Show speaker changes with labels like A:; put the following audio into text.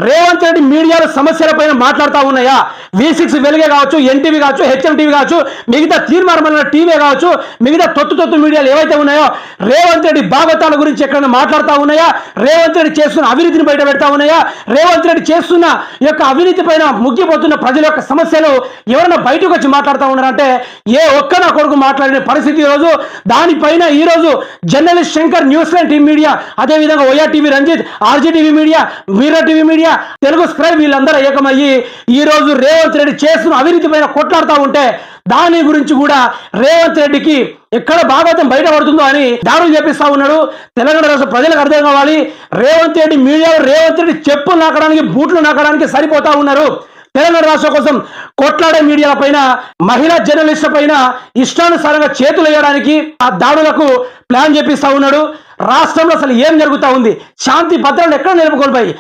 A: రేవంత్ రెడ్డి మీడియాలో సమస్యల పైన మాట్లాడుతూ ఉన్నాయా? V6 వెలుగే కావచ్చు, ఎన్టీవీ కావచ్చు, హెచ్ఎం టీవీ కావచ్చు, మిగతా తీర్మానమైన టీవీ కావచ్చు, మిగతా తొత్తు మీడియాలు ఏవైతే ఉన్నాయో రేవంత్ రెడ్డి భాగవతాల గురించి ఎక్కడైనా మాట్లాడుతూ ఉన్నాయా? రేవంత్ రెడ్డి చేస్తున్న అవినీతిని బయట పెడతా ఉన్నాయా? రేవంత్ రెడ్డి చేస్తున్న యొక్క అవినీతి పైన ముగ్గిపోతున్న ప్రజల యొక్క సమస్యలు ఎవరైనా బయటకు వచ్చి మాట్లాడుతూ ఉన్నారంటే ఏ ఒక్క నా కొడుకు మాట్లాడిన పరిస్థితి ఈరోజు. దానిపైన ఈరోజు journalist Shankar, News Line TV media, అదేవిధంగా OR TV Ranjith, RG TV media, Veera TV media, Telugu Scribe వీళ్ళందరూ ఏకమయ్యి ఈరోజు రేవంత్ రెడ్డి చేస్తున్న అవినీతి పైన కొట్లాడుతూ ఉంటే దాని గురించి కూడా రేవంత్ రెడ్డికి ఎక్కడ భాగవతం బయటపడుతుందో అని దాడులు చేపిస్తా ఉన్నాడు. తెలంగాణ రాష్ట్ర ప్రజలకు అర్థం కావాలి, రేవంత్ రెడ్డి మీడియాలో రేవంత్ రెడ్డి చెప్పులు నాకడానికి, బూట్లు నాకడానికి సరిపోతా ఉన్నారు. తెలంగాణ రాష్ట్రం కోసం కొట్లాడే మీడియాల పైన, మహిళా జర్నలిస్టుల పైన ఇష్టానుసారంగా చేతులు వేయడానికి ఆ దాడులకు ప్లాన్ చేపిస్తా ఉన్నాడు. రాష్ట్రంలో అసలు ఏం జరుగుతూ ఉంది? శాంతి భద్రతలు ఎక్కడ నిలుపుకోల్పోయి